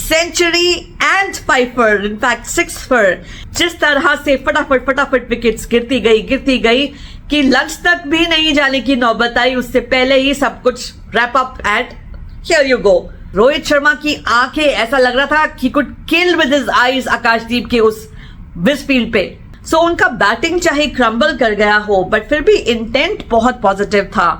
Century and 5 for, in fact 6 for, जिस तरह से फटाफट विकेट्स गिरती गई कि लंच तक भी नहीं जाने की नौबत आई, उससे पहले ही सब कुछ wrap up and here you go. Rohit Sharma की आंखें, ऐसा लग रहा था कि could kill with his eyes Akashdeep के उस विस फील्ड पे। सो उनका बैटिंग चाहे क्रम्बल कर गया हो, बट फिर भी इंटेंट बहुत पॉजिटिव था।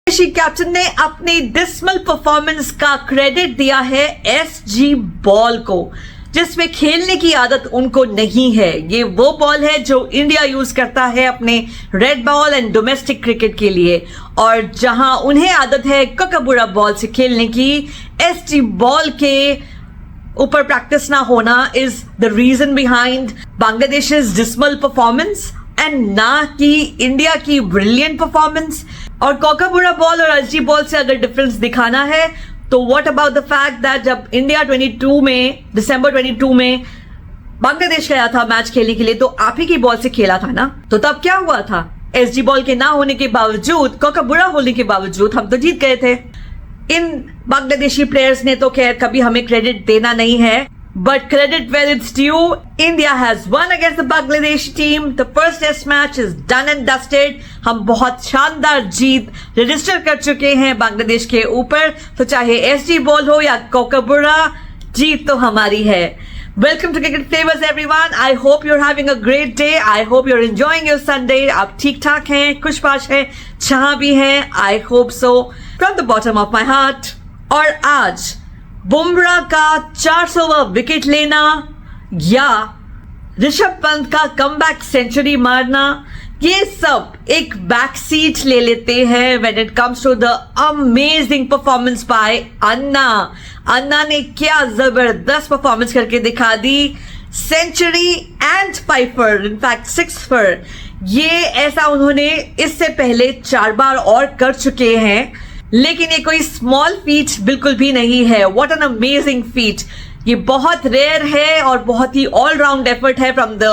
कैप्टन ने अपनी डिसमल परफॉर्मेंस का क्रेडिट दिया है एसजी बॉल को, जिसमें खेलने की आदत उनको नहीं है। ये वो बॉल है जो इंडिया यूज करता है अपने red ball and domestic cricket के लिए, और जहां उन्हें आदत है कोकाबुरा बॉल से खेलने की, एसजी बॉल के ऊपर प्रैक्टिस ना होना is the reason behind Bangladesh's dismal performance and ना कि इंडिया की ब्रिलियंट परफॉर्मेंस। और कोकाबुरा बॉल और एसजी बॉल से अगर डिफरेंस दिखाना है तो what about the fact that जब इंडिया दिसंबर 22 में बांग्लादेश गया था मैच खेलने के लिए, तो आप ही की बॉल से खेला था ना, तो तब क्या हुआ था? एसजी बॉल के ना होने के बावजूद, कोकाबुरा होने के बावजूद हम तो जीत गए थे। इन बांग्लादेशी प्लेयर्स ने तो खैर कभी हमें क्रेडिट देना नहीं है, but credit where it's due. India has won against the Bangladesh team. The first test match is done and dusted. हम बहुत शानदार जीत रजिस्टर कर चुके हैं बांग्लादेश के ऊपर, तो चाहे एसजी बॉल हो या कोकाबुरा, जीत तो हमारी है। Welcome to Cricket Flavors everyone. I hope you're having a great day. I hope you're enjoying your Sunday. आप ठीक ठाक हैं, खुशबाश हैं, जहां भी हैं, I hope so from the bottom of my heart. और आज बुमराह का 400वां विकेट लेना या ऋषभ पंत का कमबैक सेंचुरी मारना, ये सब एक बैक सीट ले लेते हैं when it comes to the amazing performance by Anna. Anna ने क्या जबरदस्त परफॉर्मेंस करके दिखा दी, century and 5 for, in fact 6 for। ये ऐसा उन्होंने इससे पहले 4 बार और कर चुके हैं, लेकिन ये कोई स्मॉल फीट बिल्कुल भी नहीं है। What an amazing feet! ये बहुत रेयर है और बहुत ही ऑलराउंड एफर्ट है from the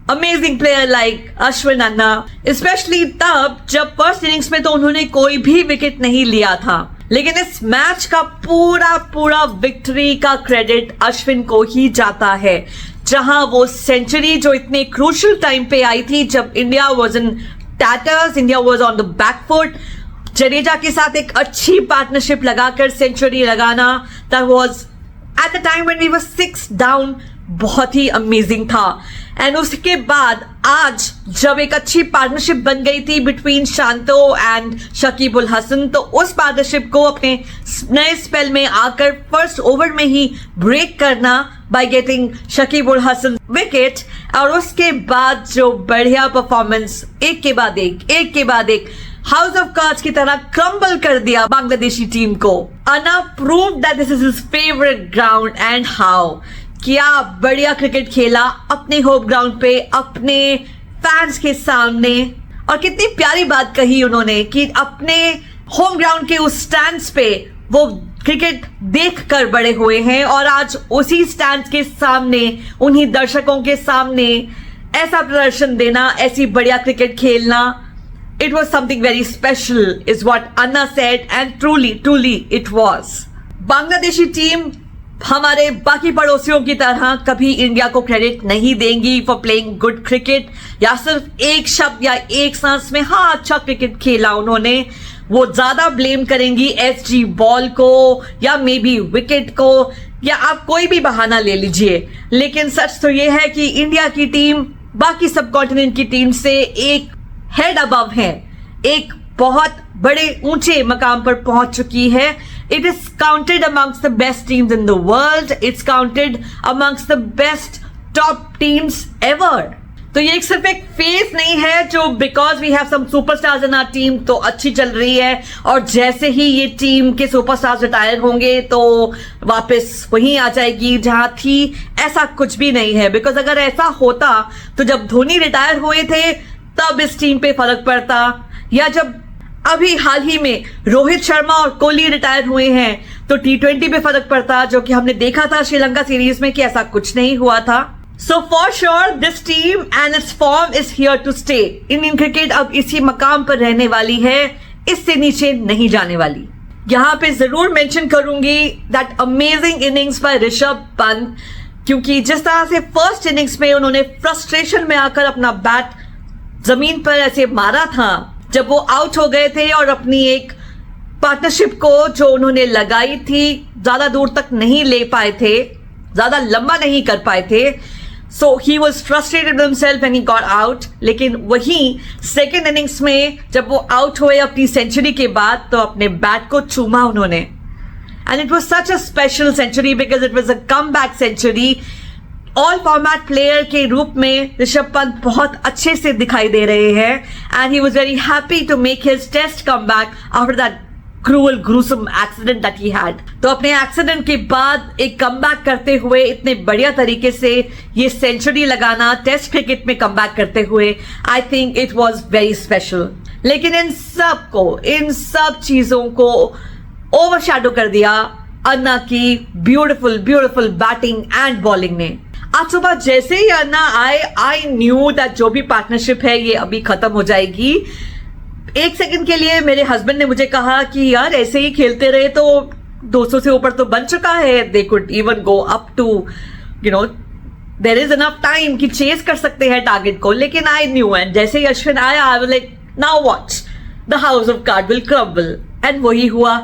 amazing player like Ashwin Anna, specially तब जब फर्स्ट इनिंग्स में तो उन्होंने कोई भी विकेट नहीं लिया था। लेकिन इस मैच का पूरा विक्ट्री का क्रेडिट अश्विन को ही जाता है, जहां वो सेंचुरी जो इतने क्रूशियल टाइम पे आई थी, जब India was in tatters, India was on the back foot, Jadeja के साथ एक अच्छी पार्टनरशिप लगाकर सेंचुरी लगाना, that was at the time when we were 6 down, बहुत ही अमेजिंग था। एंड उसके बाद आज जब एक अच्छी पार्टनरशिप बन गई थी बिटवीन शांतो एंड शकीब उल हसन, तो उस पार्टनरशिप को अपने नए स्पेल में आकर फर्स्ट ओवर में ही ब्रेक करना by getting Shakib ul Hasan wicket, और उसके बाद जो बढ़िया परफॉर्मेंस, एक के बाद एक हाउस ऑफ कार्ड्स की तरह क्रम्बल कर दिया बांग्लादेशी टीम को। Anna proved that this is his favourite ground and how. क्या बढ़िया क्रिकेट खेला अपने होम ग्राउंड पे, अपने फैंस के सामने, और कितनी प्यारी बात कही उन्होंने कि अपने होम ग्राउंड के उस स्टैंड्स पे वो क्रिकेट देख कर बड़े हुए हैं, और आज उसी स्टैंड्स के सामने, उन्हीं दर्शकों के सामने ऐसा प्रदर्शन देना, ऐसी बढ़िया क्रिकेट खेलना, it was something very special is what Anna said, and truly it was. Bangladeshi team हमारे बाकी पड़ोसियों की तरह कभी इंडिया को क्रेडिट नहीं देंगी फॉर प्लेइंग गुड क्रिकेट, या सिर्फ एक शब्द या एक सांस में हाँ अच्छा क्रिकेट खेला उन्होंने, वो ज्यादा ब्लेम करेंगी एसजी बॉल को या मे बी विकेट को, या आप कोई भी बहाना ले लीजिए। लेकिन सच तो ये है कि इंडिया की टीम बाकी सब कॉन्टिनेंट की टीम से एक हेड अबव है, एक बहुत बड़े ऊंचे मकाम पर पहुंच चुकी है। It is counted amongst the best teams in the world, it's counted amongst the best top teams ever. तो ये सिर्फ एक फेज नहीं है जो because we have some superstars in our team तो अच्छी चल रही है, और जैसे ही ये टीम के सुपरस्टार्स रिटायर होंगे तो वापस वहीं आ जाएगी जहां थी। ऐसा कुछ भी नहीं है, बिकॉज अगर ऐसा होता तो जब धोनी रिटायर हुए थे तब इस टीम पे फर्क पड़ता, या जब अभी हाल ही में रोहित शर्मा और कोहली रिटायर हुए हैं तो T20 पे फर्क पड़ता, जो कि हमने देखा था श्रीलंका सीरीज में कि ऐसा कुछ नहीं हुआ था। So for sure this team and its form is here to stay. Indian cricket अब इसी मकाम पर रहने वाली है, इससे नीचे नहीं जाने वाली। यहाँ पे जरूर मेंशन करूंगी that amazing innings bye Rishabh Pant, क्योंकि जिस तरह से फर्स्ट इनिंग्स में उन्होंने फ्रस्ट्रेशन में आकर अपना बैट जमीन पर ऐसे मारा था जब वो आउट हो गए थे और अपनी एक पार्टनरशिप को जो उन्होंने लगाई थी ज्यादा दूर तक नहीं ले पाए थे, ज्यादा लंबा नहीं कर पाए थे. So he was frustrated himself and he got out. लेकिन वही सेकेंड इनिंग्स में जब वो आउट हुए अपनी सेंचुरी के बाद तो अपने बैट को चूमा उन्होंने. And it was such a special century because it was a come back century. All format player के रूप में ऋषभ पंत बहुत अच्छे से दिखाई दे रहे हैं and he was very happy to make his test come back after that cruel gruesome accident that he had. तो अपने एक्सीडेंट के बाद एक कमबैक करते हुए इतने बढ़िया तरीके से ये सेंचुरी लगाना टेस्ट क्रिकेट में कमबैक करते हुए, I think it was very special. लेकिन इन सब चीजों को ओवरशैडो कर दिया अन्ना की ब्यूटिफुल बैटिंग एंड बॉलिंग ने. आज सुबह जैसे ही अन्ना आए, आई न्यू दैट जो भी पार्टनरशिप है ये अभी खत्म हो जाएगी. एक सेकंड के लिए मेरे हस्बैंड ने मुझे कहा कि यार ऐसे ही खेलते रहे तो 200 से ऊपर तो बन चुका है, they could even go up to there is enough time कि चेस कर सकते हैं टारगेट को. लेकिन आई न्यू एंड जैसे ही अश्विन आया I was like now watch the house of card will crumble. And वही हुआ.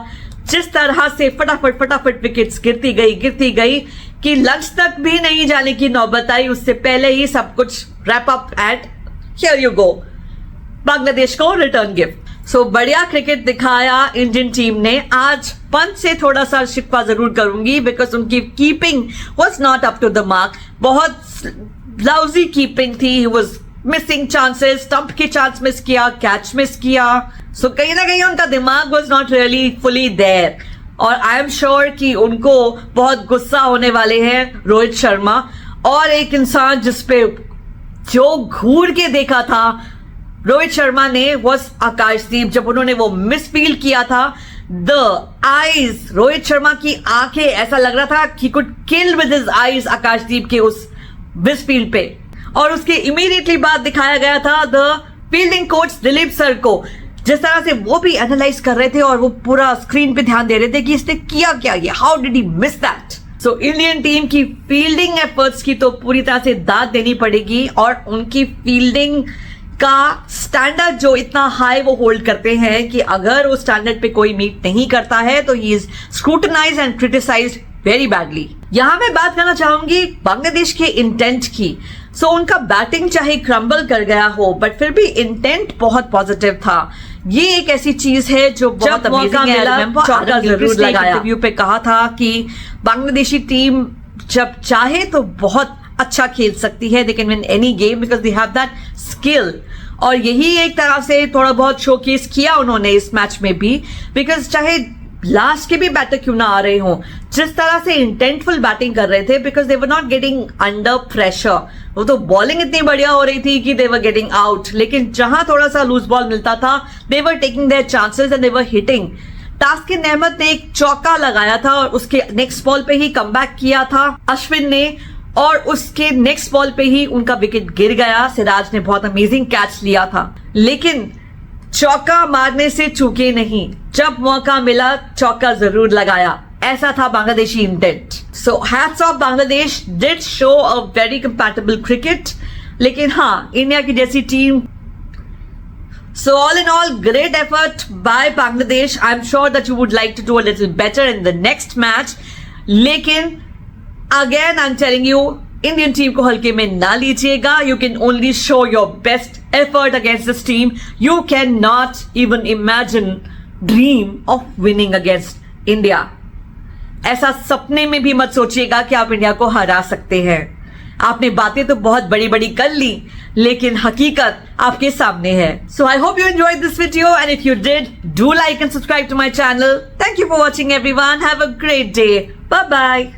जिस तरह से फटाफट विकेट्स गिरती गई कि लंच तक भी नहीं जाने की नौबत आई, उससे पहले ही सब कुछ wrap up and here you गो, बांग्लादेश को रिटर्न गिफ्ट. सो बढ़िया क्रिकेट दिखाया इंडियन टीम ने. आज पंत से थोड़ा सा शिकवा जरूर करूंगी बिकॉज उनकी keeping was not up to the mark. बहुत लाउजी कीपिंग थी. He was missing chances, stump के चांस मिस किया, कैच मिस किया. सो कहीं ना कहीं उनका दिमाग was not really fully there. और आई एम श्योर कि उनको बहुत गुस्सा होने वाले हैं रोहित शर्मा. और एक इंसान जिसपे जो घूर के देखा था रोहित शर्मा ने वॉज आकाशदीप. जब उन्होंने वो मिसफील्ड किया था, द आईज, रोहित शर्मा की आंखें, ऐसा लग रहा था कि could kill with his eyes Akashdeep के उस मिसफील्ड पे. और उसके इमीडिएटली बाद दिखाया गया था the fielding coach Dilip sir को, जिस तरह से वो भी एनालाइज कर रहे थे और वो पूरा स्क्रीन पे ध्यान दे रहे थे कि इसने किया क्या, ये how did he miss that. So Indian team की फील्डिंग एफर्ट्स की तो पूरी तरह से दाद देनी पड़ेगी. और उनकी फील्डिंग का स्टैंडर्ड जो इतना हाई वो होल्ड करते हैं कि अगर वो स्टैंडर्ड पे कोई मीट नहीं करता है तो he is scrutinised and criticised very badly. यहां मैं बात करना चाहूंगी बांग्लादेश के इंटेंट की. सो उनका बैटिंग चाहे क्रम्बल कर गया हो बट फिर भी इंटेंट बहुत पॉजिटिव था. ये एक ऐसी चीज है जो बहुत अमेजिंग है. चौका जरूर लगाया. इंटरव्यू पे कहा था कि बांग्लादेशी टीम जब चाहे तो बहुत अच्छा खेल सकती है, they can win any game because they have that skill. और यही एक तरह से थोड़ा बहुत शोकेस किया उन्होंने इस मैच में भी, बिकॉज चाहे लास्ट के भी बैटर क्यों ना आ रहे हों, जिस तरह से इंटेंटफुल बैटिंग कर रहे थे because they were not getting under pressure. वो तो बॉलिंग इतनी बढ़िया हो रही थी कि दे वर गेटिंग आउट, लेकिन जहां थोड़ा सा लूज बॉल मिलता था they were taking their chances and they were hitting. Taskin Ahmed ने एक चौका लगाया था और उसके नेक्स्ट बॉल पे ही कमबैक किया था अश्विन ने, और उसके नेक्स्ट बॉल पे ही उनका विकेट गिर गया. सिराज ने बहुत अमेजिंग कैच लिया था, लेकिन चौका मारने से चूके नहीं. जब मौका मिला चौका जरूर लगाया. ऐसा था Bangladeshi intent. So hats off, Bangladesh did show a very compatible cricket. लेकिन हाँ, इंडिया की जैसी team. So all in all, great effort by Bangladesh. I'm sure that you would like to do a little better in the next match. लेकिन again I'm telling you, Indian team को हल्के में ना लीजिएगा. You can only show your best effort against this team. You cannot even imagine, dream of winning against India. ऐसा सपने में भी मत सोचिएगा कि आप इंडिया को हरा सकते हैं. आपने बातें तो बहुत बड़ी बड़ी कर ली, लेकिन हकीकत आपके सामने है. So I hope you enjoyed this video, and if you did, do like and subscribe to my channel. Thank you for watching everyone. Have a great day. Bye bye.